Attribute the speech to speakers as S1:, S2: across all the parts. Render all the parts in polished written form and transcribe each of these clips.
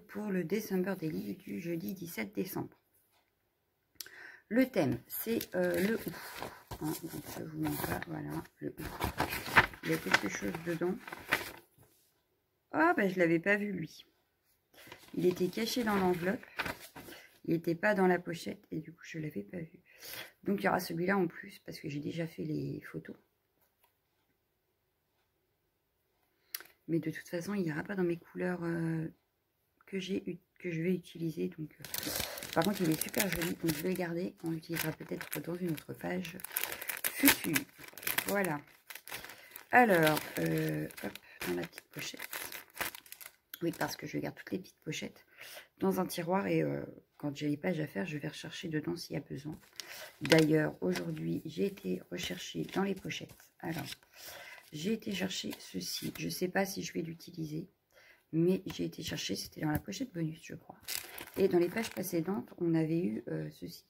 S1: pour le December Daily du jeudi 17 décembre. Le thème, c'est le ouf. Hein, donc je vous montre là, voilà, le ouf. Il y a quelque chose dedans. Ah, ben je ne l'avais pas vu, lui. Il était caché dans l'enveloppe. Il n'était pas dans la pochette et du coup, je ne l'avais pas vu. Donc, il y aura celui-là en plus parce que j'ai déjà fait les photos. Mais de toute façon, il n'ira pas dans mes couleurs que je vais utiliser. Donc, par contre, il est super joli. Donc, je vais le garder. On l'utilisera peut-être dans une autre page future. Voilà. Alors, hop, dans la petite pochette. Oui, parce que je garde toutes les petites pochettes dans un tiroir. Et quand j'ai les pages à faire, je vais rechercher dedans s'il y a besoin. D'ailleurs, aujourd'hui, j'ai été rechercher dans les pochettes. Alors, j'ai été chercher ceci. Je ne sais pas si je vais l'utiliser. Mais j'ai été chercher, c'était dans la pochette bonus, je crois. Et dans les pages précédentes, on avait eu ceci.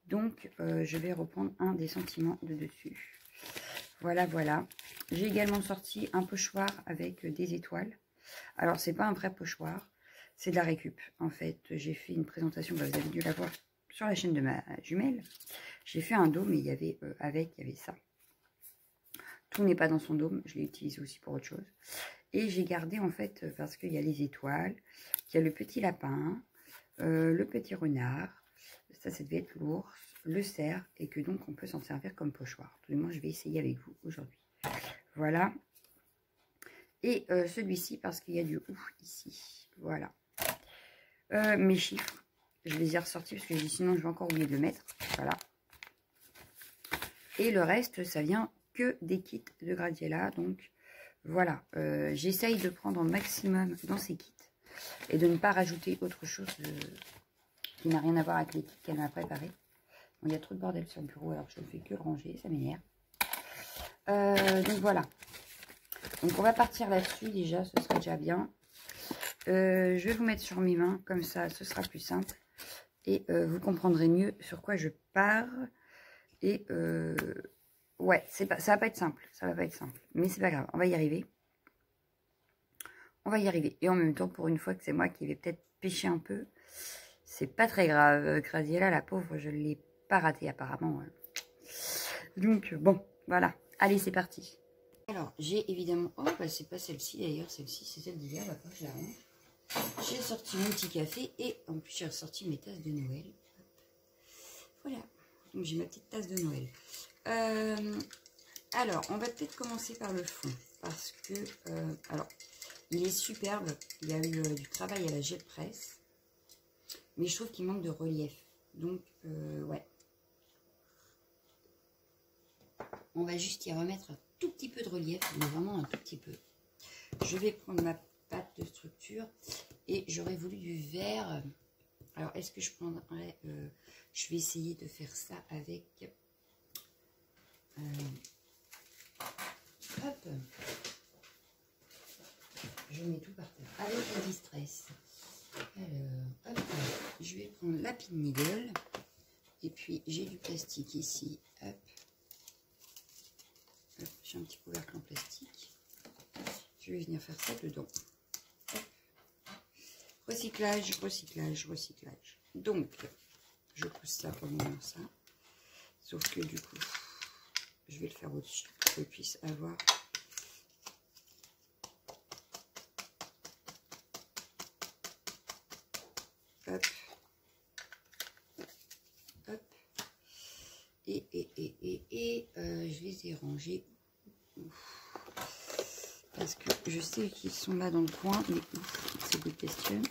S1: Donc, je vais reprendre un des sentiments de dessus. Voilà, voilà. J'ai également sorti un pochoir avec des étoiles. Alors, c'est pas un vrai pochoir, c'est de la récup. En fait, j'ai fait une présentation, vous avez dû la voir sur la chaîne de ma jumelle. J'ai fait un dôme et il y avait il y avait ça. Tout n'est pas dans son dôme, je l'ai utilisé aussi pour autre chose. Et j'ai gardé en fait, parce qu'il y a les étoiles, il y a le petit lapin, le petit renard, ça devait être l'ours, le cerf, et que donc on peut s'en servir comme pochoir. Tout du moins, je vais essayer avec vous aujourd'hui. Voilà. Et celui-ci, parce qu'il y a du ouf ici. Voilà. Mes chiffres, je les ai ressortis parce que sinon je vais encore oublier de le mettre. Voilà. Et le reste, ça vient que des kits de Gradiella, donc... Voilà, j'essaye de prendre un maximum dans ces kits et de ne pas rajouter autre chose qui n'a rien à voir avec les kits qu'elle m'a préparés. Bon, il y a trop de bordel sur le bureau alors je ne fais que le ranger, ça m'énerve. Donc voilà, donc on va partir là-dessus déjà, ce serait déjà bien. Je vais vous mettre sur mes mains, comme ça ce sera plus simple. Et vous comprendrez mieux sur quoi je pars. Et... ouais, ça va pas être simple, mais c'est pas grave, on va y arriver. On va y arriver. Et en même temps, pour une fois que c'est moi qui vais peut-être pêcher un peu, c'est pas très grave. Gradiella, la pauvre, je ne l'ai pas ratée apparemment. Donc, bon, voilà. Allez, c'est parti. Alors, j'ai évidemment... Oh, bah, c'est pas celle-ci d'ailleurs, celle-ci, c'est celle d'hier, va pas que je la range. J'ai sorti mon petit café et en plus, j'ai ressorti mes tasses de Noël. Voilà. Donc, j'ai ma petite tasse de Noël. Alors, on va peut-être commencer par le fond. Parce que... alors, il est superbe. Il y a eu du travail à la gel presse. Mais je trouve qu'il manque de relief. Donc, ouais. On va juste y remettre un tout petit peu de relief. Mais vraiment un tout petit peu. Je vais prendre ma pâte de structure. Et j'aurais voulu du vert. Alors, est-ce que je prendrais... je vais essayer de faire ça avec... hop. Je mets tout par terre. Avec la distress. Alors, hop. Je vais prendre la pin needle. Et puis, j'ai du plastique ici. Hop. Hop. J'ai un petit couvercle en plastique. Je vais venir faire ça dedans. Hop. Recyclage, recyclage, recyclage. Donc, je pousse ça pour le moment, ça. Sauf que du coup, je vais le faire au-dessus pour que je puisse avoir... Hop. Hop. Et je les ai rangés. Parce que je sais qu'ils sont là dans le coin. Mais c'est good question.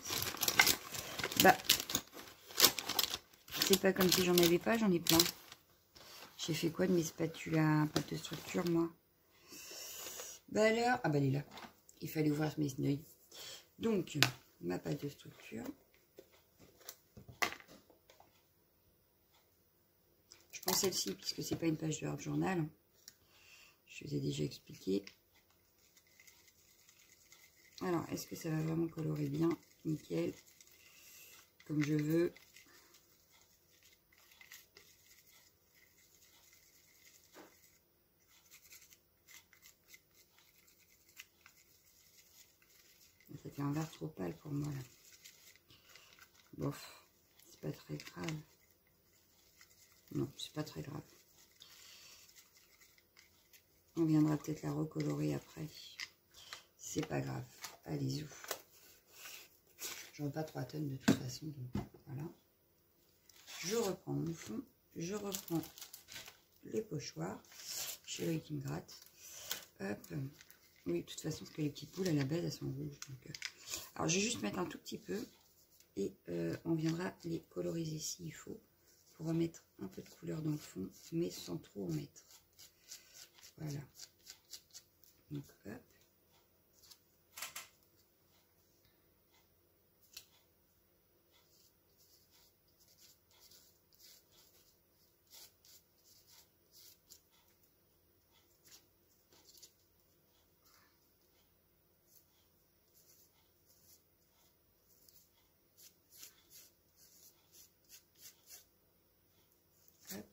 S1: Bah, c'est pas comme si j'en avais pas, j'en ai plein. J'ai fait quoi de mes spatules à pâte de structure, moi? Bah alors, ah bah elle est là. Il fallait ouvrir mes œils. Donc, ma pâte de structure. Je prends celle-ci puisque c'est pas une page de Art Journal. Je vous ai déjà expliqué. Alors, est-ce que ça va vraiment colorer bien? Nickel. Comme je veux. Ça fait un vert trop pâle pour moi là. bof, c'est pas très grave. Non, c'est pas très grave. On viendra peut-être la recolorer après. C'est pas grave. Allez-y. J'aurai pas 3 tonnes de toute façon. Donc voilà. Je reprends mon fond. Je reprends les pochoirs. Chez Rick Gratte. Hop. Oui, de toute façon, parce que les petites boules à la base, elles sont rouges. Donc, alors, je vais juste mettre un tout petit peu. Et on viendra les coloriser s'il faut. Pour remettre un peu de couleur dans le fond. Mais sans trop en mettre. Voilà. Donc, hop. Hop.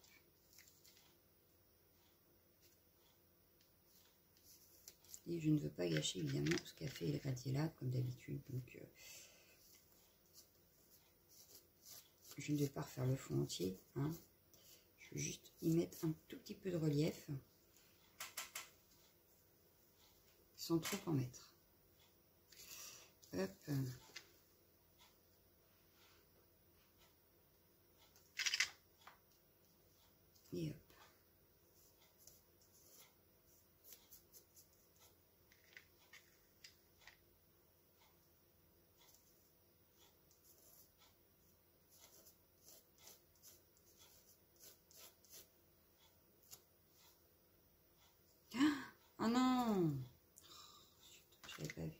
S1: Et je ne veux pas gâcher évidemment ce qu'a fait le Gratiella comme d'habitude. Donc, je ne vais pas refaire le fond entier. Hein. Je vais juste y mettre un tout petit peu de relief. Sans trop en mettre. Hop. Et hop. Oh non! Je l'avais pas vu.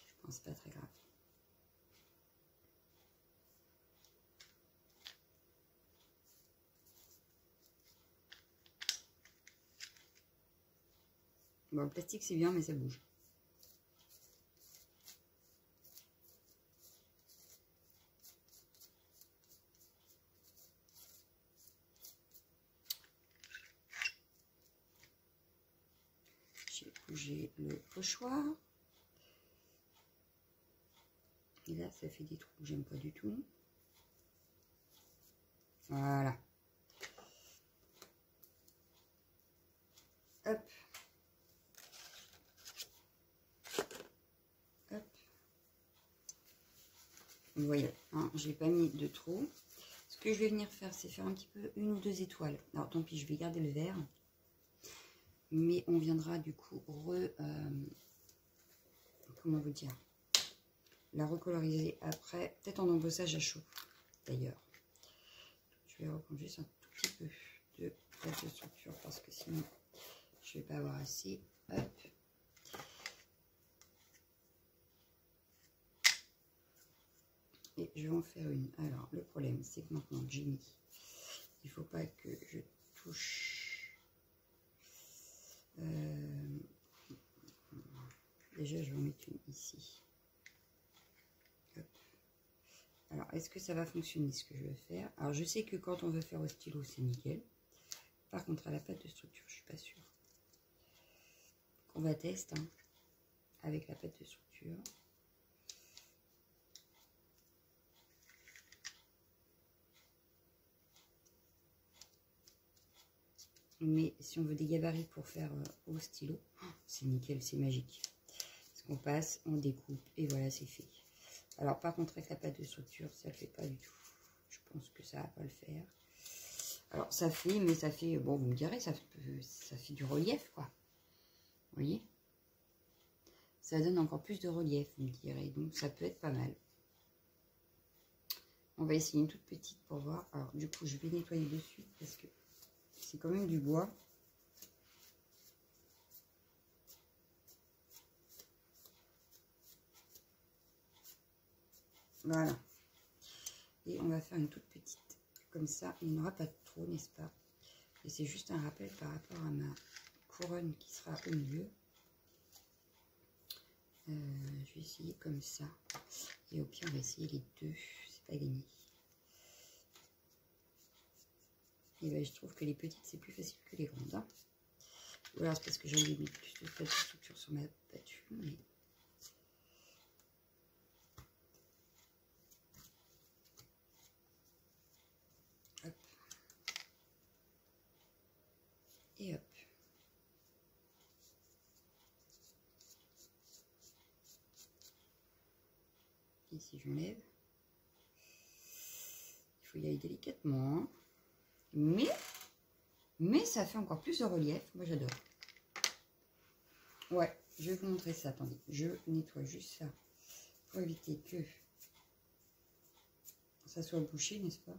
S1: Je pense pas très grave. Bon, le plastique c'est bien, mais ça bouge. J'ai bougé le pochoir. Et là, ça fait des trous que j'aime pas du tout. Voilà. Hop. Hop. Vous voyez, hein, j'ai pas mis de trous. Ce que je vais venir faire, c'est faire un petit peu 1 ou 2 étoiles. Alors, tant pis, je vais garder le vert. Mais on viendra du coup comment vous dire, la recoloriser après, peut-être en embossage à chaud d'ailleurs. Je vais reprendre juste un tout petit peu de pâte de structure parce que sinon je vais pas avoir assez. Hop. Et je vais en faire une. Alors le problème c'est que maintenant que j'ai mis, il faut pas que je touche. Déjà je vais en mettre une ici. Hop. Alors, est-ce que ça va fonctionner ce que je veux faire? Alors, je sais que quand on veut faire au stylo, c'est nickel. Par contre, à la pâte de structure, je suis pas sûre. On va tester hein, avec la pâte de structure. Mais si on veut des gabarits pour faire au stylo, c'est nickel, c'est magique. Parce qu'on passe, on découpe et voilà, c'est fait. Alors, par contre, avec la pâte de structure, ça ne le fait pas du tout. Je pense que ça va pas le faire. Alors, ça fait, mais ça fait, bon, vous me direz, ça fait du relief, quoi. Vous voyez? Ça donne encore plus de relief, vous me direz. Donc, ça peut être pas mal. On va essayer une toute petite pour voir. Alors, du coup, je vais nettoyer dessus parce que c'est quand même du bois. Voilà. Et on va faire une toute petite. Comme ça, il n'y en aura pas trop, n'est-ce pas? Et c'est juste un rappel par rapport à ma couronne qui sera au milieu. Je vais essayer comme ça. Et au pire, on va essayer les deux. C'est pas gagné. Et ben, je trouve que les petites, c'est plus facile que les grandes. Hein. Ou alors, c'est parce que j'ai envie de mettre plus de pâte de structure sur ma battue. Mais... si j'enlève. Il faut y aller délicatement. Hein. Mais ça fait encore plus de relief. Moi, j'adore. Ouais, je vais vous montrer ça. Attendez, je nettoie juste ça pour éviter que ça soit bouché, n'est-ce pas?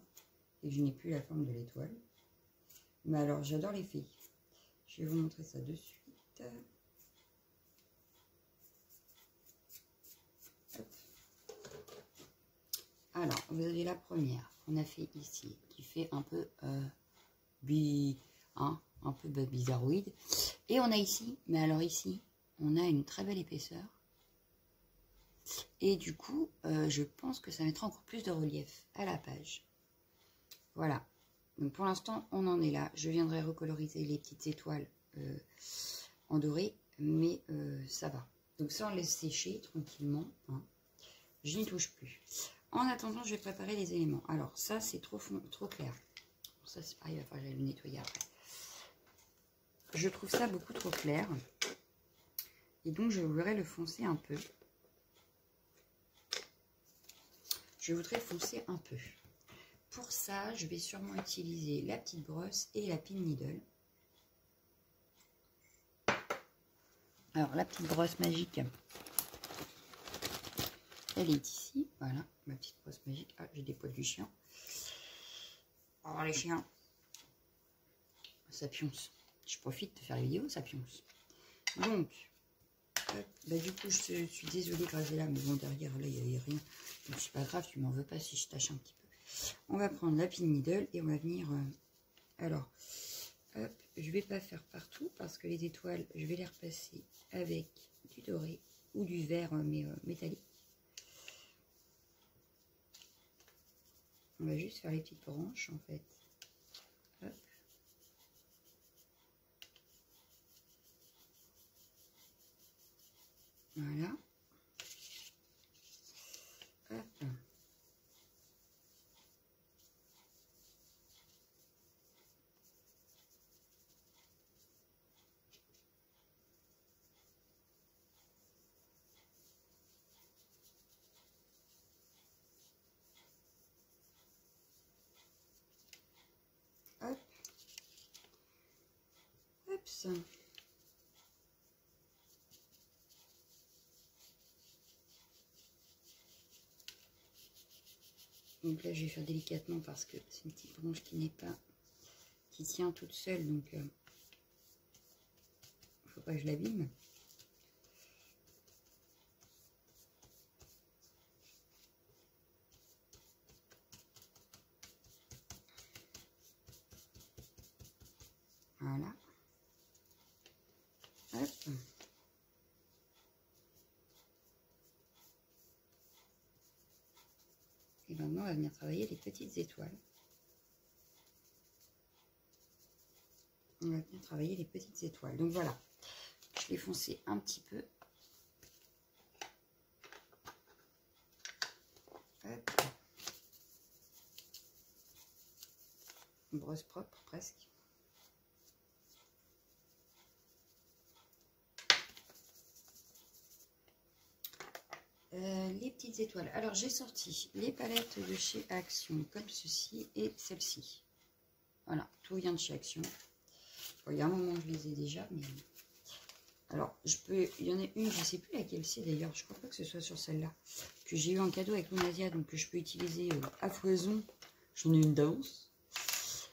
S1: Et que je n'ai plus la forme de l'étoile. Mais alors, j'adore les filles. Je vais vous montrer ça de suite. Hop. Alors, vous avez la première qu'on a fait ici, qui fait un peu un peu bizarroïde. Et on a ici, mais alors ici, on a une très belle épaisseur. Et du coup, je pense que ça mettra encore plus de relief à la page. Voilà. Donc pour l'instant, on en est là. Je viendrai recoloriser les petites étoiles en doré, mais ça va. Donc ça, on laisse sécher tranquillement. Hein. Je n'y touche plus. En attendant, je vais préparer les éléments. Alors ça, c'est trop clair. Ça, c'est pareil, il va falloir que j'aille le nettoyer après. Je trouve ça beaucoup trop clair. Et donc, je voudrais le foncer un peu. Je voudrais foncer un peu. Pour ça, je vais sûrement utiliser la petite brosse et la pin needle. Alors, la petite brosse magique, elle est ici. Voilà, ma petite brosse magique. Ah, j'ai des poils du chien. Oh, les chiens. Ça pionce. Je profite de faire la vidéo, ça pionce. Donc, bah, du coup, je suis désolée grâce à là, mais bon, derrière, là, il n'y a rien. Donc, c'est pas grave, tu m'en veux pas si je tâche un petit peu. On va prendre la pin needle et on va venir... alors, hop, je vais pas faire partout parce que les étoiles, je vais les repasser avec du doré ou du vert mais métallique. On va juste faire les petites branches en fait. Hop. Voilà. Hop. Hop. Hop ça. Donc là, je vais faire délicatement parce que c'est une petite branche qui n'est pas, qui tient toute seule, donc il ne faut pas que je l'abîme. Voilà. Hop. Et maintenant, on va venir travailler les petites étoiles. On va venir travailler les petites étoiles. Donc voilà, je l'ai foncé un petit peu. Hop. Une brosse propre presque. Les petites étoiles. Alors j'ai sorti les palettes de chez Action comme ceci et celle-ci. Voilà, tout vient de chez Action. Bon, il y a un moment je les ai déjà, mais alors il y en a une, je ne sais plus laquelle c'est d'ailleurs. Je crois pas que ce soit sur celle-là que j'ai eu en cadeau avec Lunasia, donc que je peux utiliser à foison. J'en ai une d'avance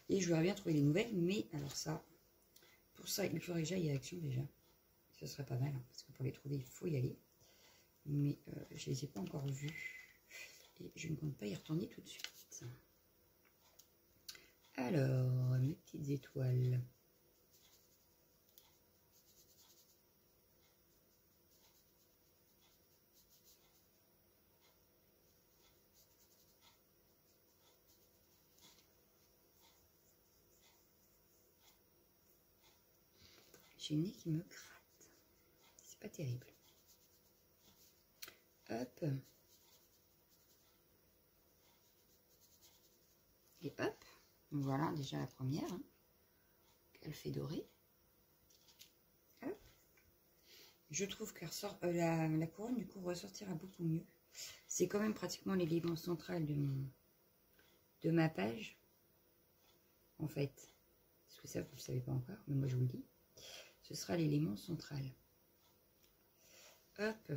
S1: et je voudrais bien trouver les nouvelles, mais alors ça, pour ça, il faudrait que j'aille à Action déjà. Ce serait pas mal, hein, parce que pour les trouver, il faut y aller. Mais je ne les ai pas encore vus et je ne compte pas y retourner tout de suite. Alors, mes petites étoiles. J'ai le nez qui me gratte. C'est pas terrible. Hop. Et hop. Voilà déjà la première. Hein, qu'elle fait dorer. Hop. Je trouve qu'elle ressort, la couronne du coup ressortira beaucoup mieux C'est quand même pratiquement l'élément central de ma page, en fait. Parce que ça, vous ne le savez pas encore, mais moi je vous le dis. Ce sera l'élément central. Hop.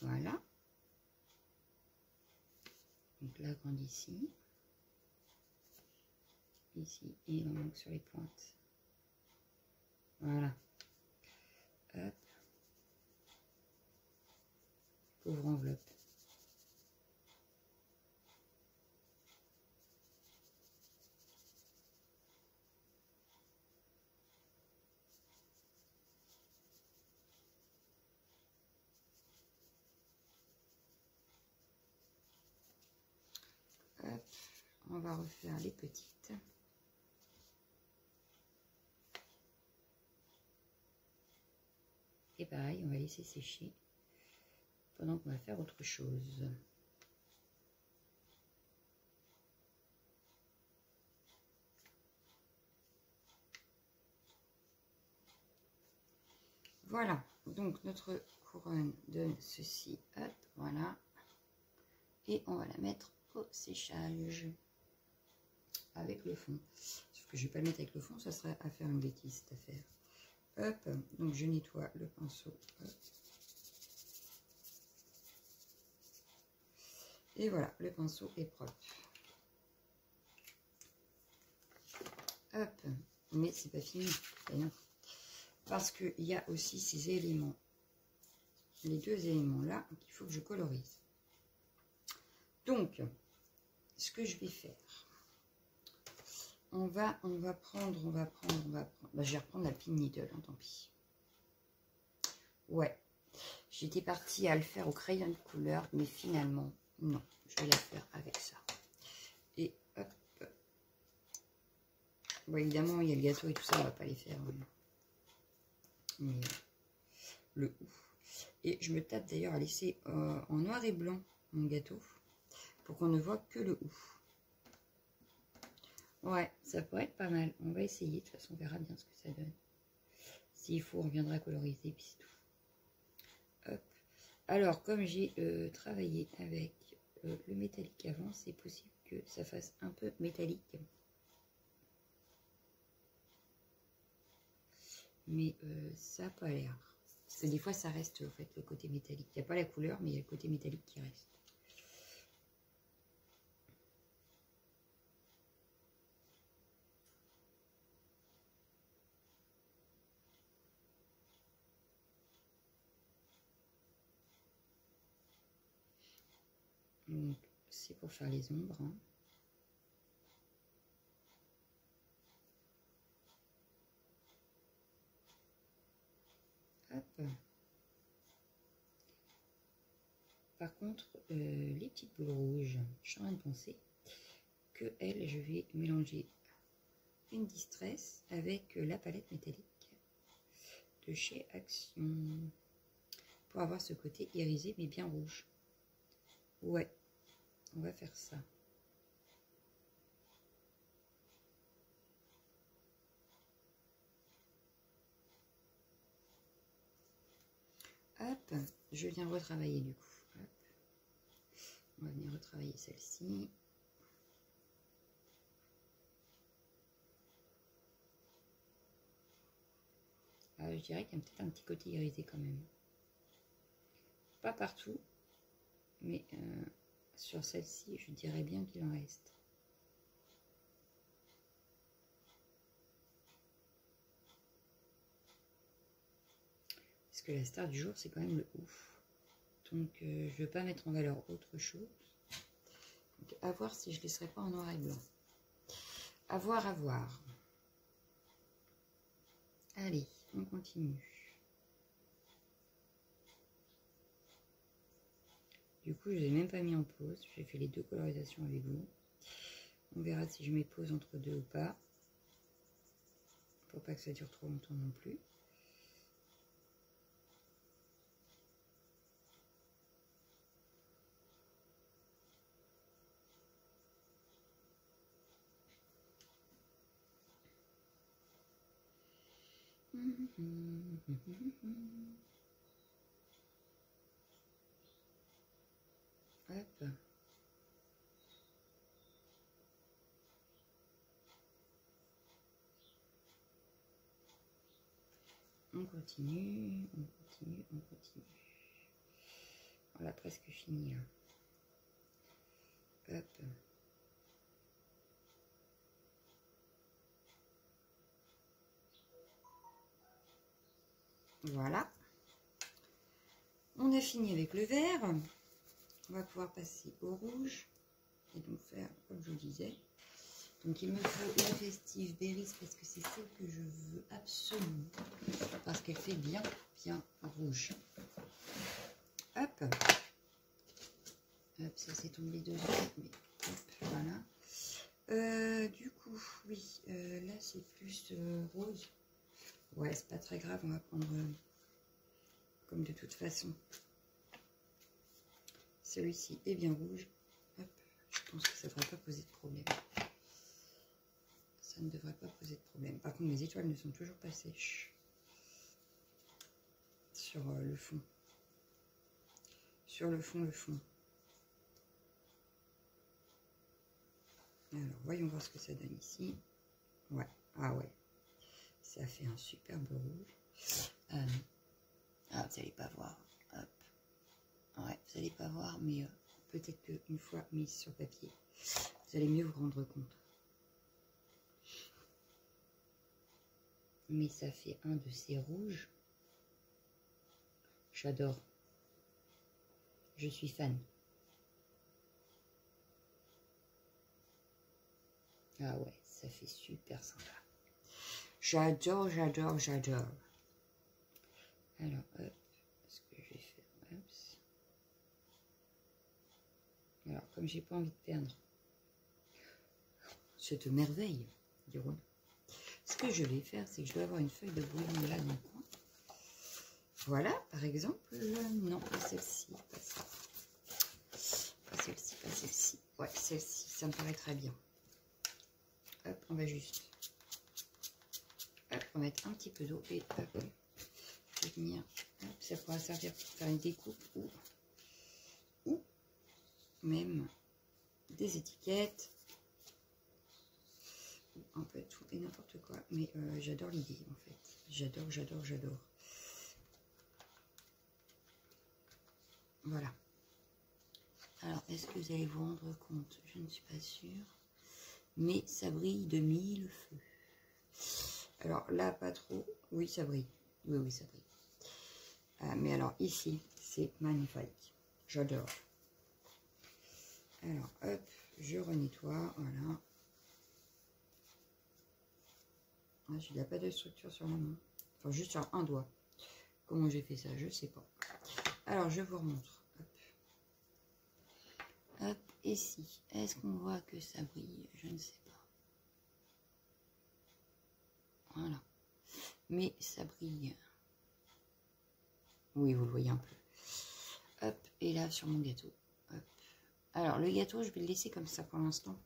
S1: Voilà. Donc là, grande ici. Ici, et il en manque sur les pointes. Voilà. Hop. Pauvre enveloppe. Hop. On va refaire les petites. Et pareil, on va laisser sécher pendant qu'on va faire autre chose. Voilà, donc notre couronne donne ceci, hop, voilà. Et on va la mettre au séchage avec le fond. Sauf que je ne vais pas le mettre avec le fond, ça serait à faire une bêtise cette affaire. Hop, donc je nettoie le pinceau. Hop. Et voilà, le pinceau est propre. Hop, mais c'est pas fini, rien. Parce qu'il y a aussi ces éléments, les deux éléments là, qu'il faut que je colorise. Donc, ce que je vais faire, on va prendre, bah, je vais reprendre la pin needle, hein, tant pis. Ouais, j'étais partie à le faire au crayon de couleur, mais finalement, non, je vais la faire avec ça. Et hop, bon, évidemment, il y a le gâteau et tout ça, on va pas les faire. Mais le ouf. Et je me tape d'ailleurs à laisser en noir et blanc mon gâteau, pour qu'on ne voit que le ouf. Ouais, ça pourrait être pas mal. On va essayer, de toute façon, on verra bien ce que ça donne. S'il faut, on reviendra coloriser, puis c'est tout. Hop. Alors, comme j'ai travaillé avec le métallique avant, c'est possible que ça fasse un peu métallique. Mais ça n'a pas l'air. Parce que des fois, ça reste, en fait, le côté métallique. Il n'y a pas la couleur, mais il y a le côté métallique qui reste. Donc, c'est pour faire les ombres. Hein. Hop. Par contre, les petites boules rouges, je suis en train de penser que elles, je vais mélanger une Distress avec la palette métallique de chez Action pour avoir ce côté irisé mais bien rouge. Ouais, on va faire ça. Hop, je viens retravailler du coup. Hop. On va venir retravailler celle-ci. Je dirais qu'il y a peut-être un petit côté irisé quand même. Pas partout, mais sur celle-ci, je dirais bien qu'il en reste. Parce que la star du jour, c'est quand même le ouf. Donc, je ne veux pas mettre en valeur autre chose. Donc, à voir si je ne laisserai pas en noir et blanc. À voir, à voir. Allez, on continue. Du coup, je ne les ai même pas mis en pause. J'ai fait les deux colorisations avec vous. On verra si je mets pause entre deux ou pas. Pour pas que ça dure trop longtemps non plus. Hop. On continue, on continue, on continue. Voilà, presque fini. Hop. Voilà. On a fini avec le vert. On va pouvoir passer au rouge. Et donc faire, comme je vous disais. Donc il me faut la Festive Berries parce que c'est celle que je veux absolument. Parce qu'elle fait bien, bien rouge. Hop. Hop, ça c'est tombé dedans. Mais hop, voilà. Du coup, oui, là c'est plus rose. Ouais, c'est pas très grave, on va prendre comme de toute façon. Celui-ci est bien rouge. Hop, je pense que ça ne devrait pas poser de problème. Ça ne devrait pas poser de problème. Par contre, mes étoiles ne sont toujours pas sèches sur le fond. Sur le fond, le fond. Alors, voyons voir ce que ça donne ici. Ouais, ah ouais. Ça fait un superbe rouge. Ah, vous n'allez pas voir. Hop. Ouais, vous n'allez pas voir, mais peut-être qu'une fois mise sur papier, vous allez mieux vous rendre compte. Mais ça fait un de ces rouges. J'adore. Je suis fan. Ah ouais, ça fait super sympa. J'adore, j'adore, j'adore. Alors, hop, ce que je vais faire, hop. Alors, comme j'ai pas envie de perdre cette merveille, dirons-nous, ce que je vais faire, c'est que je dois avoir une feuille de bouillon là dans le coin. Voilà, par exemple, non, pas celle-ci, pas ça. Pas celle-ci, pas celle-ci. Ouais, celle-ci, ça me paraît très bien. Hop, on va juste... Hop, on va mettre un petit peu d'eau et hop, je vais venir... Hop, ça pourra servir pour faire une découpe ou même des étiquettes. Un peu tout et n'importe quoi. Mais j'adore l'idée, en fait. J'adore, j'adore, j'adore. Voilà. Alors, est-ce que vous allez vous rendre compte? Je ne suis pas sûre. Mais ça brille de mille feux. Alors là, pas trop. Oui, ça brille. Oui, oui, ça brille. Mais alors ici, c'est magnifique. J'adore. Alors, hop, je renettoie. Voilà. Ah, il n'y a pas de structure sur la main. Enfin, juste sur un doigt. Comment j'ai fait ça? Je ne sais pas. Alors, je vous remontre. Hop. Hop, ici. Est-ce qu'on voit que ça brille? Je ne sais pas. Voilà. Mais ça brille. Oui, vous le voyez un peu. Hop, et là, sur mon gâteau. Hop. Alors, le gâteau, je vais le laisser comme ça pour l'instant.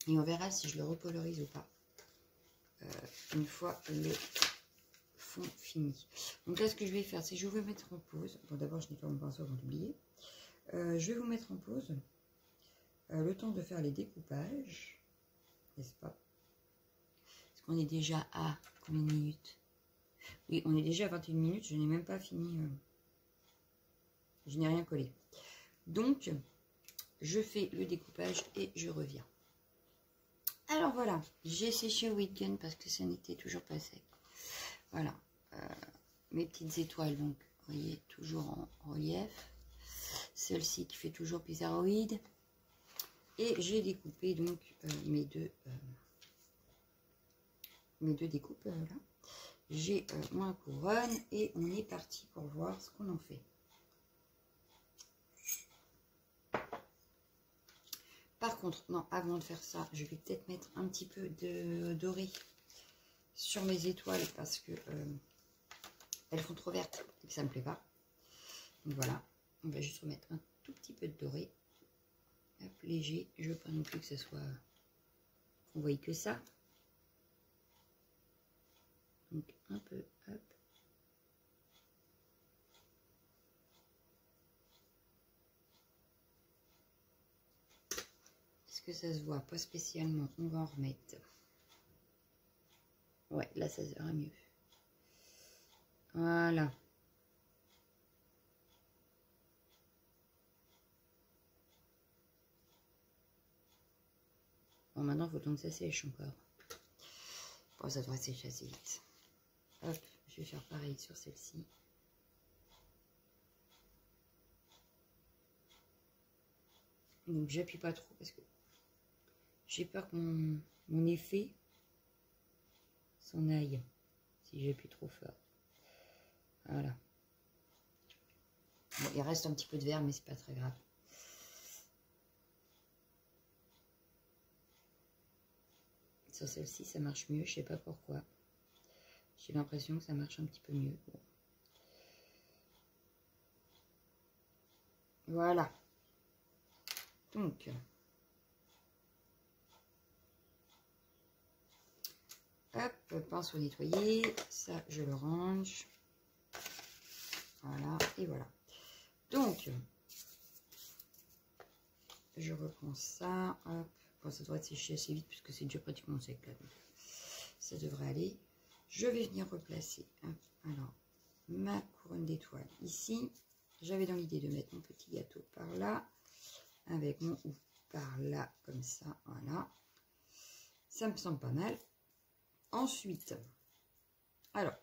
S1: Et on verra si je le repolarise ou pas. Une fois le fond fini. Donc là, ce que je vais faire, c'est que je vais vous mettre en pause. Bon, d'abord, je nettoie mon pinceau avant d'oublier. Je vais vous mettre en pause le temps de faire les découpages. N'est-ce pas? Parce qu'on est déjà à combien de minutes? Oui, on est déjà à 21 minutes. Je n'ai même pas fini. Je n'ai rien collé. Donc, je fais le découpage et je reviens. Alors voilà, j'ai séché au week-end parce que ça n'était toujours pas sec. Voilà, mes petites étoiles, donc, vous voyez, toujours en relief. Celle-ci qui fait toujours bizarroïde. Et j'ai découpé donc mes deux découpes là. J'ai ma couronne et on est parti pour voir ce qu'on en fait. Par contre, non, avant de faire ça, je vais peut-être mettre un petit peu de doré sur mes étoiles parce que elles font trop vertes et que ça ne me plaît pas. Donc voilà, on va juste remettre un tout petit peu de doré. Hop, léger, je veux pas non plus que ce soit... qu'on voie que ça. Donc un peu, hop. Est-ce que ça se voit? Pas spécialement. On va en remettre. Ouais, là ça se verra mieux. Voilà. Bon, maintenant, il faut donc que ça sèche encore. Bon, ça devrait sécher assez vite. Hop, je vais faire pareil sur celle-ci. Donc, j'appuie pas trop parce que j'ai peur que mon effet s'en aille si j'appuie trop fort. Voilà. Bon, il reste un petit peu de verre, mais c'est pas très grave. Sur celle-ci, ça marche mieux, je sais pas pourquoi. J'ai l'impression que ça marche un petit peu mieux. Bon. Voilà. Donc, hop, pinceau nettoyé. Ça, je le range. Voilà, et voilà. Donc, je reprends ça. Hop. Bon, ça devrait sécher assez vite puisque c'est déjà pratiquement sec là. Donc, ça devrait aller. Je vais venir replacer. Hop. Alors, ma couronne d'étoiles ici. J'avais dans l'idée de mettre mon petit gâteau par là. Avec mon ou par là, comme ça. Voilà. Ça me semble pas mal. Ensuite, alors,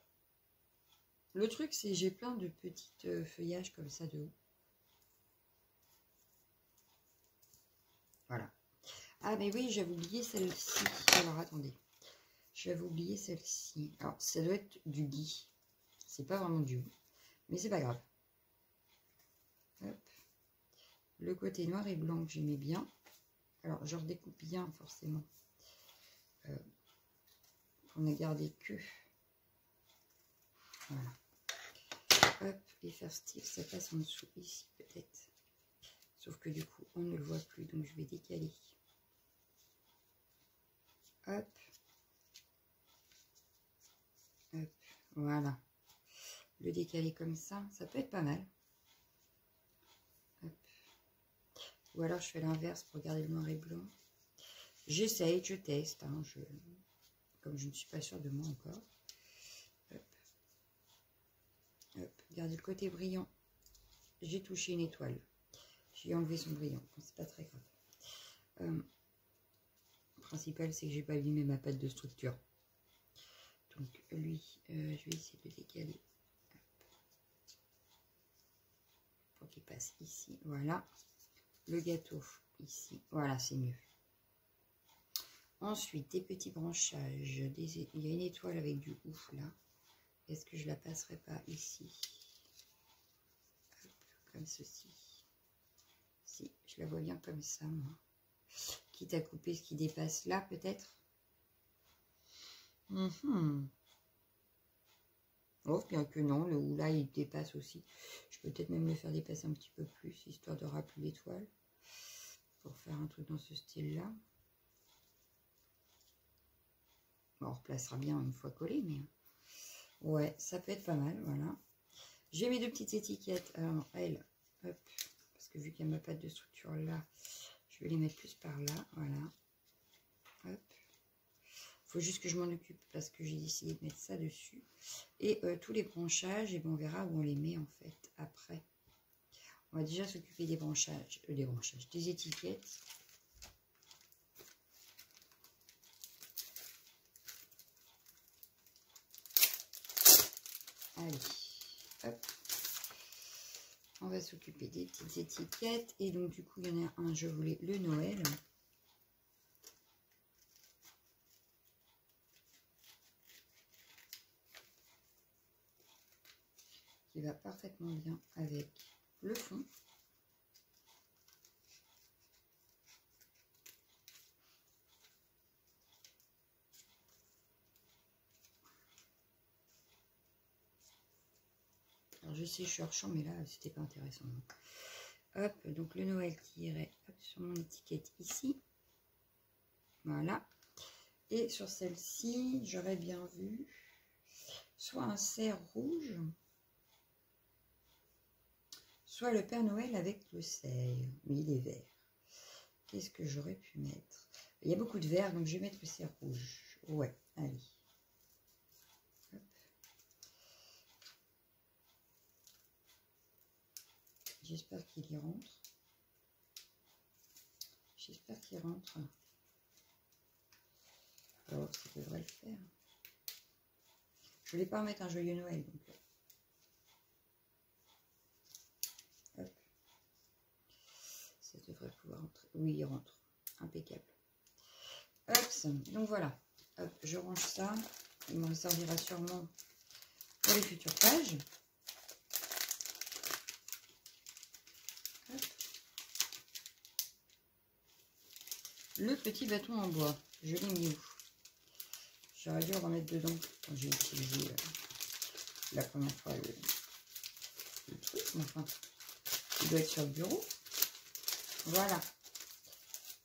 S1: le truc, c'est j'ai plein de petites feuillages comme ça de haut. Voilà. Ah, mais oui, j'avais oublié celle-ci. Alors, attendez. J'avais oublié celle-ci. Alors, ça doit être du gui. C'est pas vraiment du haut. Mais c'est pas grave. Hop. Le côté noir et blanc que j'aimais bien. Alors, je redécoupe bien, forcément. On a gardé que. Voilà. Hop. Et faire style, ça passe en dessous, ici, peut-être. Sauf que du coup, on ne le voit plus. Donc, je vais décaler. Hop. Hop. Voilà. Le décaler comme ça peut être pas mal. Hop. Ou alors je fais l'inverse pour garder le noir et blanc. J'essaye, je teste. Hein, comme je ne suis pas sûre de moi encore. Hop. Hop. Regardez le côté brillant. J'ai touché une étoile. J'ai enlevé son brillant. C'est pas très grave. Le principal, c'est que j'ai pas abîmé ma pâte de structure. Donc lui, je vais essayer de le décaler. Pour qu'il passe ici. Voilà. Le gâteau ici. Voilà, c'est mieux. Ensuite, des petits branchages. Il y a une étoile avec du ouf là. Est-ce que je la passerai pas ici? Hop, comme ceci. Si, je la vois bien comme ça, moi. Quitte à couper ce qui dépasse là, peut-être. Oh, bien que non, le ou là, il dépasse aussi. Je peux peut-être même le faire dépasser un petit peu plus, histoire de rappeler l'étoile. Pour faire un truc dans ce style-là. Bon, on replacera bien une fois collé, mais... Ouais, ça peut être pas mal, voilà. J'ai mes deux petites étiquettes. Alors, elles, hop, parce que vu qu'il y a ma pâte de structure là, je vais les mettre plus par là, voilà. Hop. Faut juste que je m'en occupe parce que j'ai décidé de mettre ça dessus. Et tous les branchages, et ben on verra où on les met en fait après. On va déjà s'occuper des branchages, des étiquettes. Allez, hop. On va s'occuper des petites étiquettes. Et donc du coup, il y en a un, je voulais le Noël. Qui va parfaitement bien avec le fond. Alors je sais, je suis hors champ, mais là, c'était pas intéressant. Hop, donc le Noël qui irait sur mon étiquette ici. Voilà. Et sur celle-ci, j'aurais bien vu. soit un cerf rouge, soit le Père Noël avec le cerf. Mais il est vert. Qu'est-ce que j'aurais pu mettre? Il y a beaucoup de vert, donc je vais mettre le cerf rouge. Ouais, allez. J'espère qu'il y rentre. J'espère qu'il rentre. Alors, ça devrait le faire. Je ne voulais pas mettre un joyeux Noël. Donc... Hop. Ça devrait pouvoir rentrer. Oui, il rentre. Impeccable. Hop. Donc voilà. Hop, je range ça. Il m'en servira sûrement pour les futures pages. Hop. Le petit bâton en bois. Je l'ai mis où? J'aurais dû le remettre dedans quand j'ai utilisé la première fois le truc. Enfin, il doit être sur le bureau. Voilà.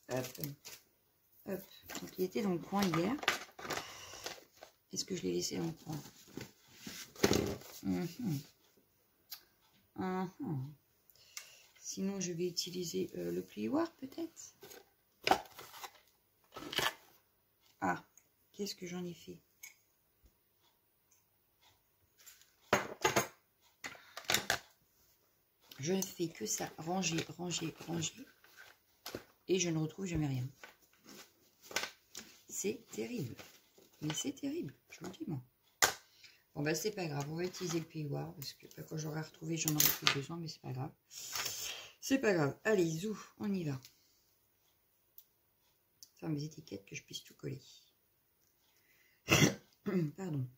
S1: Hop. Hop. Donc, il était dans le coin hier. Est-ce que je l'ai laissé dans le coin? Sinon, je vais utiliser le plioir peut-être. Ah, qu'est-ce que j'en ai fait? Je ne fais que ça, ranger, ranger, ranger. Et je ne retrouve jamais rien. C'est terrible. Mais c'est terrible, je vous le dis moi. Bon bah c'est pas grave, on va utiliser le plioir. Parce que quand j'aurai retrouvé, j'en aurai plus besoin, mais c'est pas grave. C'est pas grave. Allez, zou, on y va. Faire mes étiquettes que je puisse tout coller. Pardon.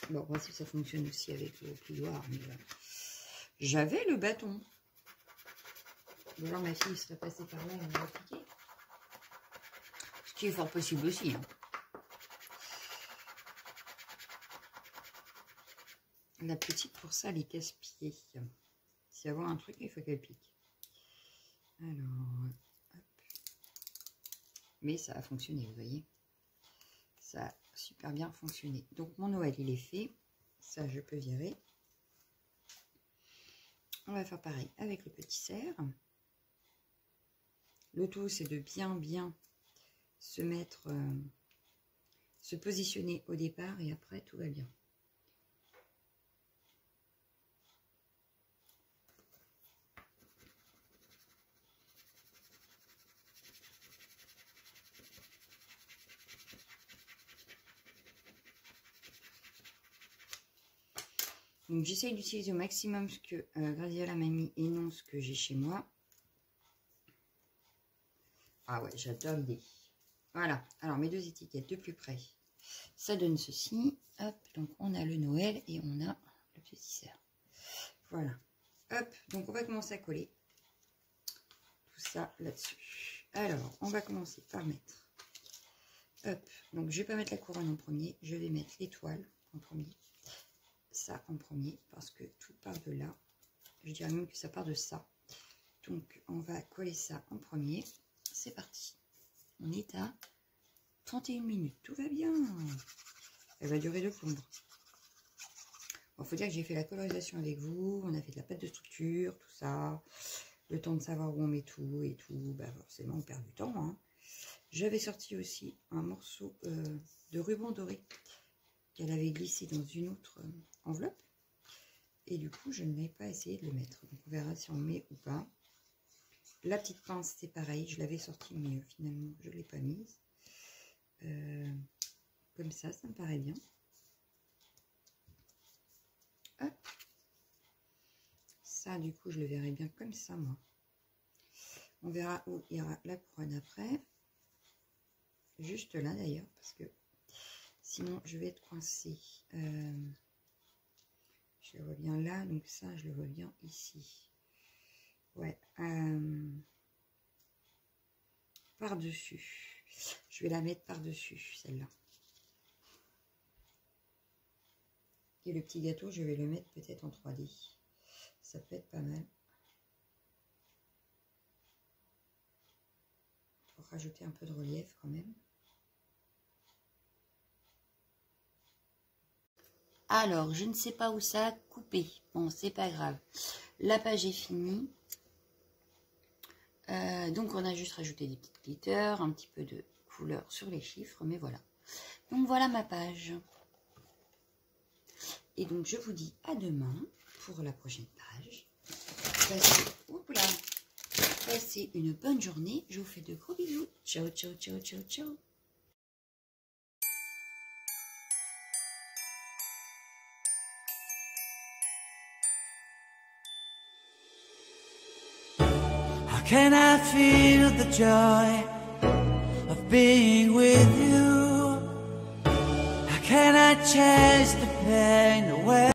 S1: Bon, en principe, ça fonctionne aussi avec le plioir. Mais j'avais le bâton. Ou alors ma fille serait passée par là et m'aurait piqué. Ce qui est fort possible aussi. Hein. La petite, pour ça, elle est casse-pied. Si avoir un truc, il faut qu'elle pique. Alors, hop. Mais ça a fonctionné, vous voyez. Ça a super bien fonctionné. Donc, mon Noël, il est fait. Ça, je peux virer. On va faire pareil avec le petit cerf. Le tout, c'est de bien se mettre, se positionner au départ et après, tout va bien. Donc, j'essaye d'utiliser au maximum ce que Graziola m'a mis et non ce que j'ai chez moi. Ah ouais, j'adore l'idée. Voilà, alors mes deux étiquettes de plus près, ça donne ceci. Hop, donc on a le Noël et on a le petit cerf. Voilà. Hop, donc on va commencer à coller tout ça là-dessus. Alors, on va commencer par mettre. Hop, donc je vais pas mettre la couronne en premier, je vais mettre l'étoile en premier. Ça en premier, parce que tout part de là. Je dirais même que ça part de ça. Donc, on va coller ça en premier. C'est parti. On est à 31 minutes. Tout va bien. Elle va durer de fondre. Bon, faut dire que j'ai fait la colorisation avec vous. On a fait de la pâte de structure, tout ça. Le temps de savoir où on met tout et tout. Bah, forcément, on perd du temps. Hein. J'avais sorti aussi un morceau de ruban doré qu'elle avait glissé dans une autre enveloppe. Et du coup, je n'ai pas essayé de le mettre. Donc, on verra si on met ou pas. La petite pince, c'est pareil. Je l'avais sortie, mais finalement, je ne l'ai pas mise. Comme ça me paraît bien. Hop. Ça, du coup, je le verrai bien comme ça, moi. On verra où ira la couronne après. Juste là, d'ailleurs, parce que sinon, je vais être coincée. Je le vois bien là, donc ça, je le vois bien ici. Ouais. Par-dessus. Je vais la mettre par-dessus, celle-là. Et le petit gâteau, je vais le mettre peut-être en 3D. Ça peut être pas mal. rajouter un peu de relief quand même. Alors, je ne sais pas où ça a coupé. Bon, c'est pas grave. La page est finie. Donc, on a juste rajouté des petites glitters, un petit peu de couleur sur les chiffres, mais voilà. Donc, voilà ma page. Et donc, je vous dis à demain pour la prochaine page. Passez une bonne journée. Je vous fais de gros bisous. Ciao, ciao, ciao, ciao, ciao.
S2: How can I feel the joy of being with you? How can I chase the pain away?